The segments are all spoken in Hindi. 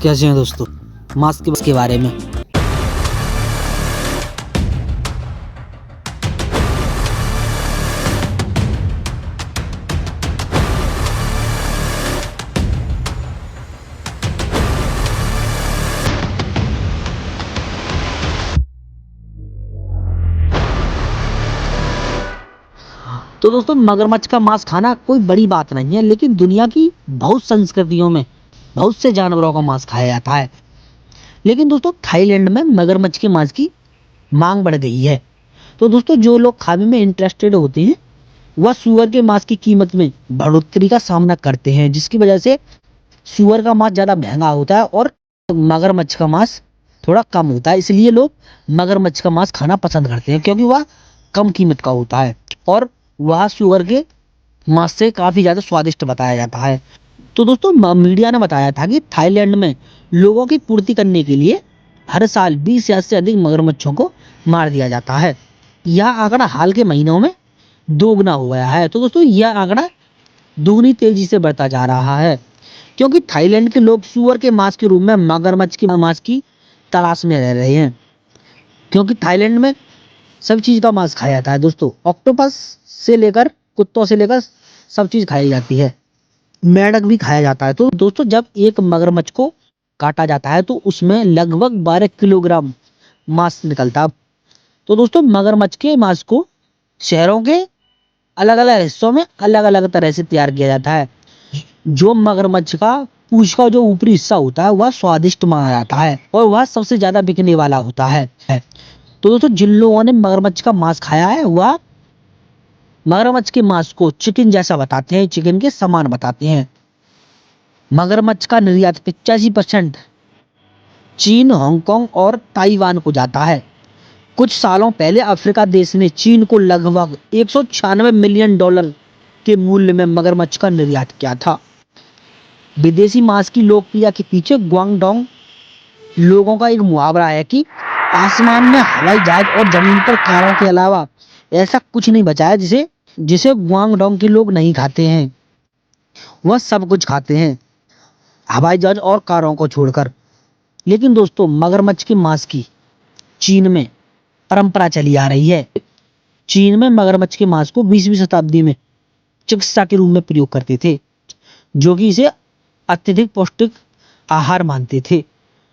कैसे हैं दोस्तों। मास्क के बारे में तो दोस्तों, मगरमच्छ का मांस खाना कोई बड़ी बात नहीं है, लेकिन दुनिया की बहुत संस्कृतियों में बहुत से जानवरों का मांस खाया जाता है। लेकिन दोस्तों, थाईलैंड में मगरमच्छ के मांस की मांग बढ़ गई है। तो दोस्तों, जो लोग खाने में इंटरेस्टेड होते हैं वह सुअर के मांस की कीमत में बढ़ोतरी का सामना करते हैं, जिसकी वजह से सुअर का मांस ज़्यादा महंगा होता है और मगरमच्छ का मांस थोड़ा कम होता है। इसलिए लोग मगरमच्छ का मांस खाना पसंद करते हैं, क्योंकि वह कम कीमत का होता है और वह सुअर के मांस से काफ़ी ज़्यादा स्वादिष्ट बताया जाता है। तो दोस्तों, मीडिया ने बताया था कि थाईलैंड में लोगों की पूर्ति करने के लिए हर साल 20 या से अधिक मगरमच्छों को मार दिया जाता है। यह आंकड़ा हाल के महीनों में दोगुना हो गया है। तो दोस्तों, यह आंकड़ा दुगनी तेजी से बढ़ता जा रहा है, क्योंकि थाईलैंड के लोग सुअर के मांस के रूप में मगरमच्छ के मांस की तलाश में रह रहे हैं, क्योंकि थाईलैंड में सब चीज़ का मांस खाया जाता है। दोस्तों, ऑक्टोपस से लेकर कुत्तों से लेकर सब चीज़ खाई जाती है, मेंढक भी खाया जाता है। तो दोस्तों, जब एक मगरमच्छ को काटा जाता है तो उसमें लगभग 12 किलोग्राम मांस निकलता है। तो दोस्तों, मगरमच्छ के मांस को शहरों के अलग अलग हिस्सों में अलग अलग तरह से तैयार किया जाता है। जो मगरमच्छ का पूंछ का जो ऊपरी हिस्सा होता है वह स्वादिष्ट माना जाता है और वह सबसे ज्यादा बिकने वाला होता है। तो दोस्तों, जिन लोगों ने मगरमच्छ का मांस खाया है वह मगरमच्छ के मांस को चिकन जैसा बताते हैं, चिकन के समान बताते हैं। मगरमच्छ का निर्यात 85% चीन, हांगकांग और ताइवान को जाता है। कुछ सालों पहले अफ्रीका देश ने चीन को लगभग $196 मिलियन के मूल्य में मगरमच्छ का निर्यात किया था। विदेशी मांस की लोकप्रियता के पीछे ग्वांगडोंग लोगों का एक मुहावरा है कि आसमान में हवाई जहाज और जमीन पर कारों के अलावा ऐसा कुछ नहीं बचा है जिसे जिसे ग्वांगडोंग के लोग नहीं खाते हैं। वह सब कुछ खाते हैं, हवाई जहाज और कारों को छोड़कर। लेकिन दोस्तों, मगरमच्छ के मांस की चीन में परंपरा चली आ रही है। चीन में मगरमच्छ के मांस को 20वीं शताब्दी में चिकित्सा के रूप में प्रयोग करते थे, जो कि इसे अत्यधिक पौष्टिक आहार मानते थे,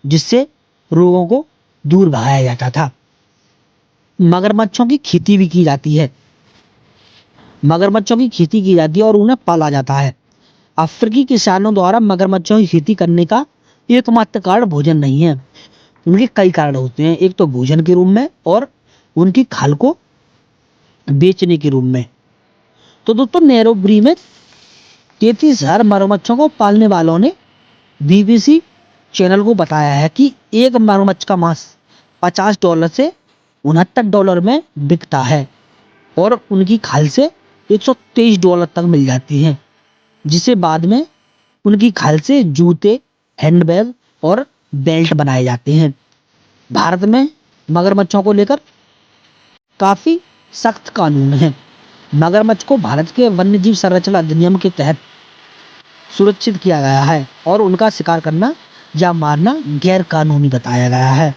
जिससे रोगों को दूर भगाया जाता था। मगरमच्छों की खेती भी की जाती है। मगरमच्छों की खेती की जाती है और उन्हें पाला जाता है। अफ्रीकी किसानों द्वारा मगरमच्छों की खेती करने का एकमात्र कारण भोजन नहीं है। उनके कई कारण होते हैं, एक तो भोजन के रूप में और उनकी खाल को बेचने के रूप में। तो दोस्तों, नैरोबी में 33,000 मगरमच्छों को पालने वालों ने बीबीसी चैनल को बताया है कि एक मगरमच्छ का मांस $50 से $69 में बिकता है और उनकी खाल से $123 तक मिल जाती है, जिसे बाद में उनकी खाल से जूते, हैंडबैग और बेल्ट बनाए जाते हैं। भारत में मगरमच्छों को लेकर काफी सख्त कानून है। मगरमच्छ को भारत के वन्यजीव संरक्षण अधिनियम के तहत सुरक्षित किया गया है और उनका शिकार करना या मारना गैर कानूनी बताया गया है।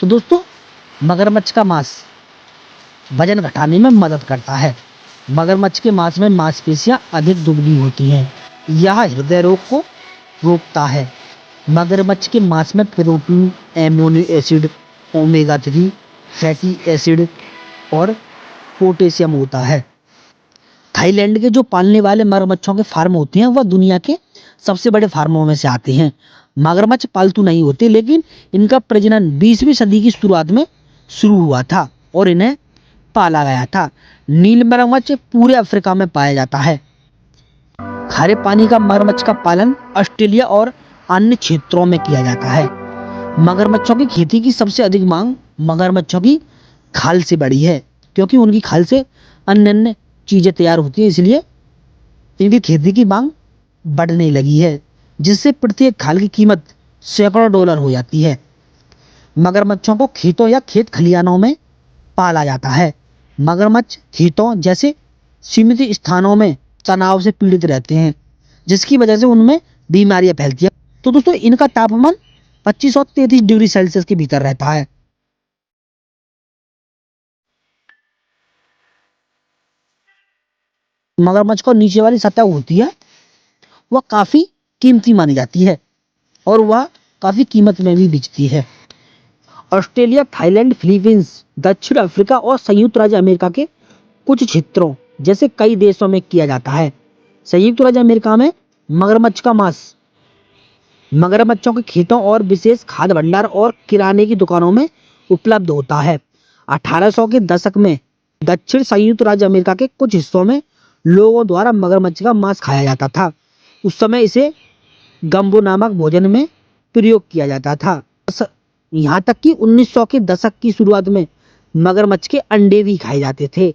तो दोस्तों, मगरमच्छ का मांस वजन घटाने में मदद करता है। मगरमच्छ के मांस में मांसपेशियां अधिक दुबली होती हैं। यह हृदय रोग को रोकता है। मगरमच्छ के मांस में protein, amino acid, omega 3 fatty acid और पोटेशियम होता है। थाईलैंड के जो पालने वाले मगरमच्छों के फार्म होते हैं वह दुनिया के सबसे बड़े फार्मों में से आते हैं। मगरमच्छ पालतू नहीं होते, लेकिन इनका प्रजनन 20वीं सदी की शुरुआत में शुरू हुआ था और इन्हें पाला गया था। नील मगरमच्छ पूरे अफ्रीका में पाया जाता है। खारे पानी का मगरमच्छ का पालन ऑस्ट्रेलिया और अन्य क्षेत्रों में किया जाता है। मगरमच्छों की खेती की सबसे अधिक मांग मगरमच्छों की खाल से बढ़ी है, क्योंकि उनकी खाल से अन्य अन्य चीजें तैयार होती है, इसलिए इनकी खेती की मांग बढ़ने लगी है, जिससे प्रत्येक खाल की कीमत सैकड़ों डॉलर हो जाती है। मगरमच्छों को खेतों या खेत खलिहानों में पाला जाता है। मगरमच्छ खेतों जैसे सीमित स्थानों में तनाव से पीड़ित रहते हैं, जिसकी वजह से उनमें बीमारियां फैलती हैं। तो दोस्तों इनका तापमान 25 और 33 डिग्री सेल्सियस के भीतर रहता है। मगरमच्छ को नीचे वाली सतह होती है वह काफी कीमती मानी जाती है और वह काफी कीमत में भी बिकती है। ऑस्ट्रेलिया, थाईलैंड, फिलीपींस, दक्षिण अफ्रीका और संयुक्त राज्य अमेरिका के कुछ क्षेत्रों जैसे कई देशों में किया जाता है। संयुक्त राज्य अमेरिका में मगरमच्छ का मांस मगरमच्छों के खेतों और विशेष खाद्य भंडार और किराने की दुकानों में उपलब्ध होता है। 1800 के दशक में दक्षिण संयुक्त राज्य अमेरिका के कुछ हिस्सों में लोगों द्वारा मगरमच्छ का मांस खाया जाता था। उस समय इसे गम्बो नामक भोजन में प्रयोग किया जाता था। यहाँ तक कि 1900 के दशक की शुरुआत में मगरमच्छ के अंडे भी खाए जाते थे।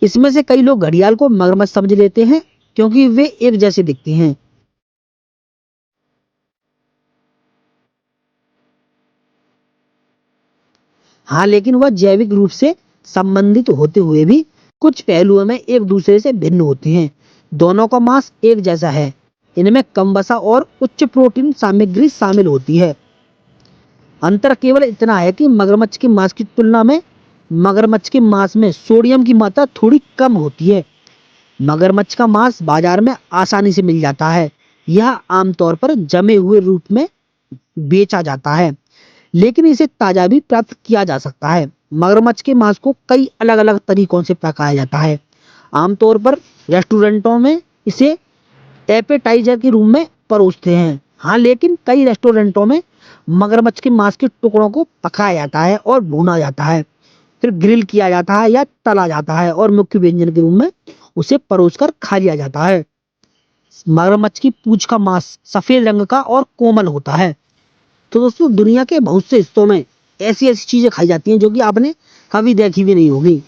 इसमें से कई लोग घड़ियाल को मगरमच्छ समझ लेते हैं क्योंकि वे एक जैसे दिखते हैं। हाँ, लेकिन वह जैविक रूप से संबंधित होते हुए भी कुछ पहलुओं में एक दूसरे से भिन्न होते हैं। दोनों का मांस एक जैसा है, इनमें कम वसा और उच्च प्रोटीन सामग्री शामिल होती है। अंतर केवल इतना है कि मगरमच्छ के मांस की तुलना में मगरमच्छ के मांस में सोडियम की मात्रा थोड़ी कम होती है। मगरमच्छ का मांस बाजार में आसानी से मिल जाता है। यह आमतौर पर जमे हुए रूप में बेचा जाता है, लेकिन इसे ताजा भी प्राप्त किया जा सकता है। मगरमच्छ के मांस को कई अलग अलग तरीकों से पकाया जाता है। आमतौर पर रेस्टोरेंटों में इसे एपेटाइजर के रूप में परोसते हैं। हाँ, लेकिन कई रेस्टोरेंटों में मगरमच्छ के मांस के टुकड़ों को पकाया जाता है और भूना जाता है, फिर ग्रिल किया जाता है या तला जाता है और मुख्य व्यंजन के रूप में उसे परोसकर खा लिया जाता है। मगरमच्छ की पूंछ का मांस सफेद रंग का और कोमल होता है। तो दोस्तों दुनिया के बहुत से हिस्सों में ऐसी ऐसी चीजें खाई जाती हैं जो कि आपने कभी देखी भी नहीं होगी।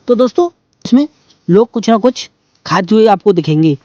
तो दोस्तों इसमें लोग कुछ ना कुछ खाते हुए आपको दिखेंगे।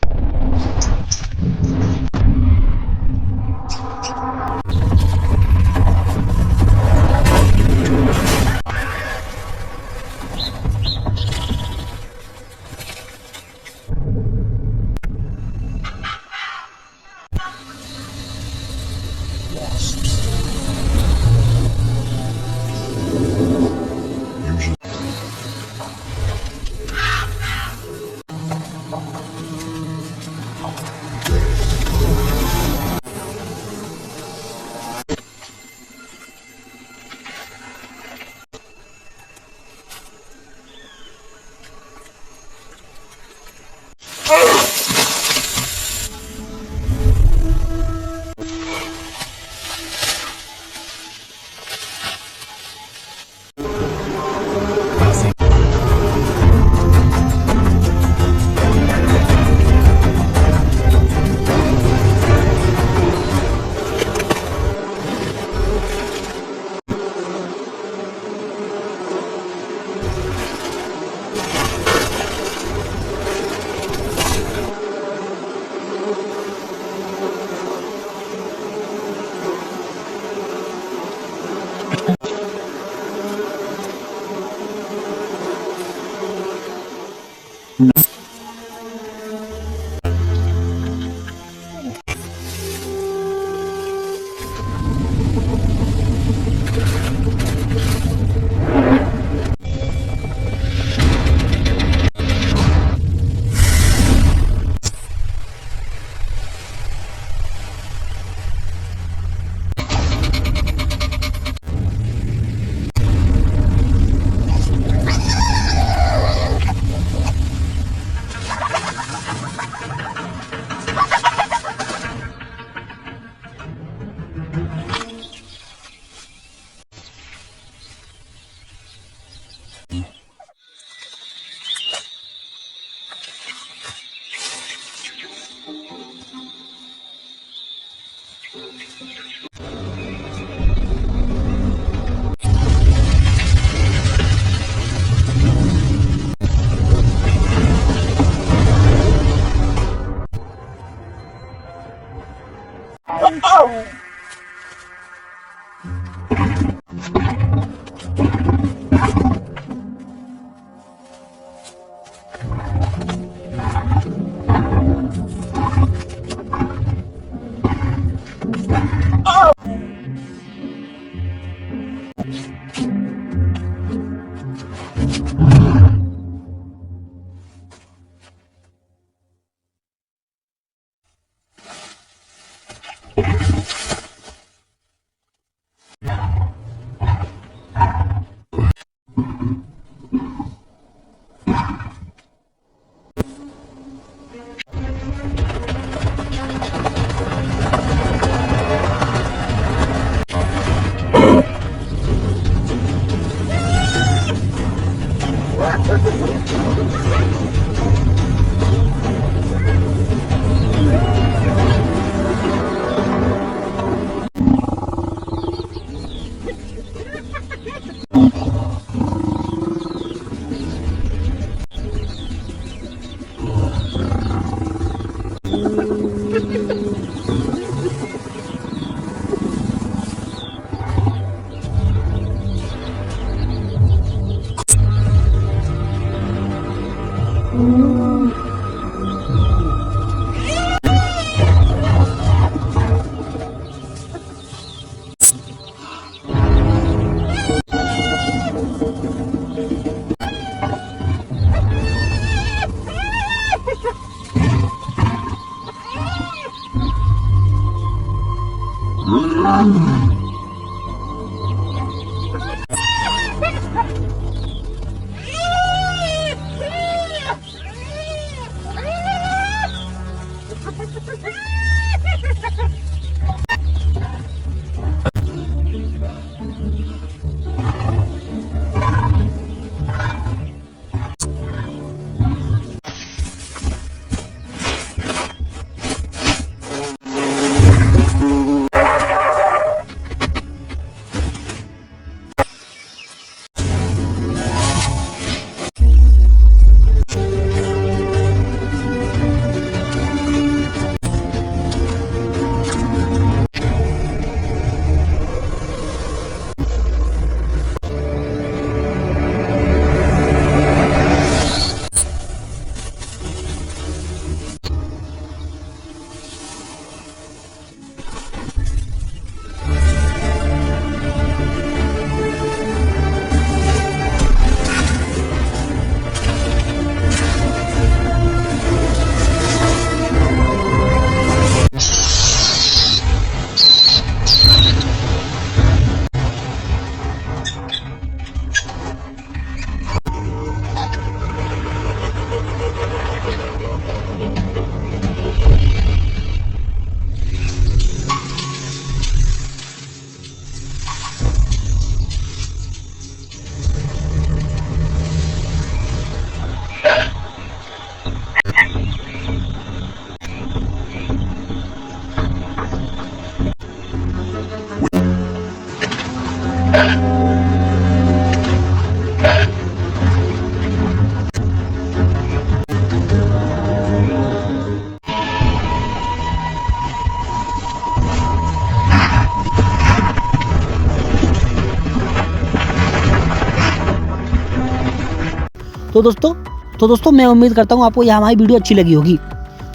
तो दोस्तों मैं उम्मीद करता हूँ आपको यह हमारी वीडियो अच्छी लगी होगी।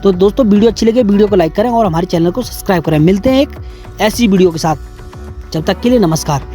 तो दोस्तों वीडियो अच्छी लगे वीडियो को लाइक करें और हमारे चैनल को सब्सक्राइब करें। मिलते हैं एक ऐसी वीडियो के साथ, जब तक के लिए नमस्कार।